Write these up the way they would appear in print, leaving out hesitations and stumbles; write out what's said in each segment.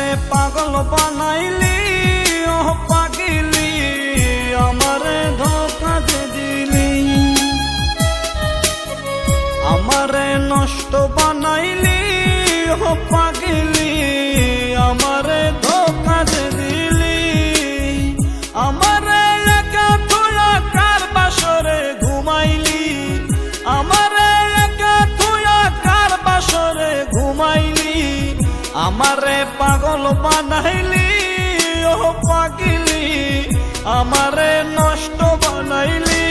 আমারে পাগল বানাইলি ও পাগিলি, আমারে ধোঁকা দিলি, আমারে নষ্ট বানাইলি ও পাগিলি, আমারে ধোঁকা দিলি, আমারে একা থুয়া কার বাসরে ঘুমাইলি, আমারে একা থুয়া কার বাসরে ঘুমাইলি, আমারে পাগল বানাইলি ও পাগিলি, আমারে নষ্ট বানাইলি।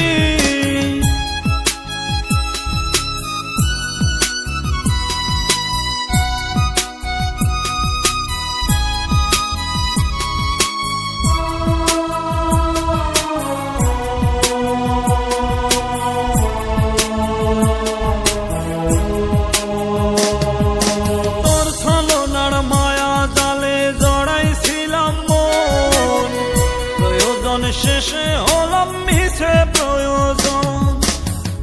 শেষে হলাম মিছে প্রয়োজন,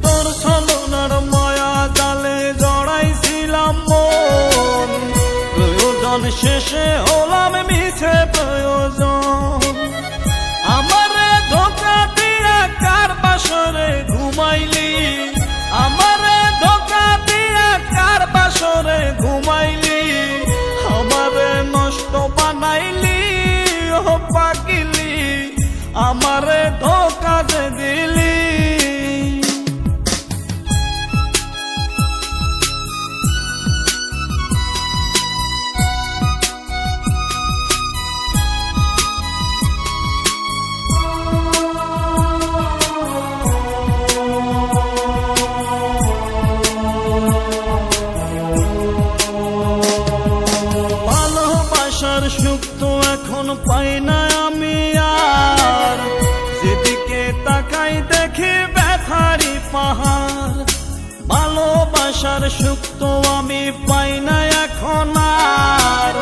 তোর ছলনার মায়া জালে জড়াইছিলাম মন, প্রয়োজন শেষে হলাম মিছে প্রয়োজন, আমারে ধোঁকা দিয়া কার বাসরে ঘুমাইলি, আমারে ধোঁকা দিয়া কার বাসরে ঘুমাইলি, আমারে নষ্ট বানাইলি ও পাগিলি, আমারে ধোঁকা দিলি। ভালোবাসার সুখ তো এখন পাই না আমি আর, যেদিকে তাকাই দেখি ব্যথারি পাহাড়, ভালোবাসার সুখ তো আমি পাই না এখন আর,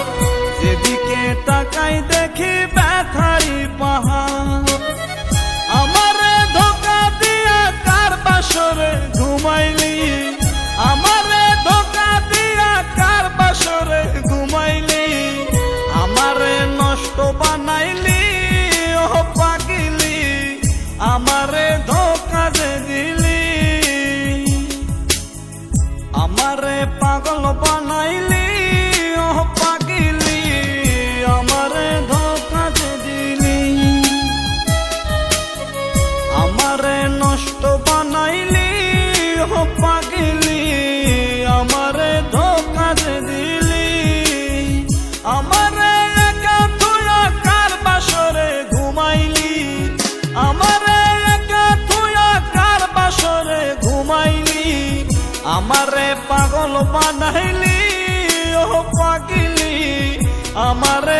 যেদিকে তাকাই দেখি ব্যথারি পাহাড়, আমারে ধোঁকা দিয়া কার বাসরে ঘুমাইলি, আমারে ধোঁকা দিয়া কার বাসরে ঘুমাইলি, আমারে নষ্ট বানাইলি ও পাগিলি, আমারে ধোঁকা দিলি, আমারে পাগল বানাইলি ও পাগিলি, আমারে ধোঁকা দিলি, আমারে নষ্ট বানাইলি ও পাগিলি, আমারে ধোঁকা দিলি, আমারে একা থুয়া কার বাসরে ঘুমাইলি, আমারে একা থুয়া কার বাসরে ঘুমাইলি, আমারে পাগল বানাইলি ও পাগিলি, আমারে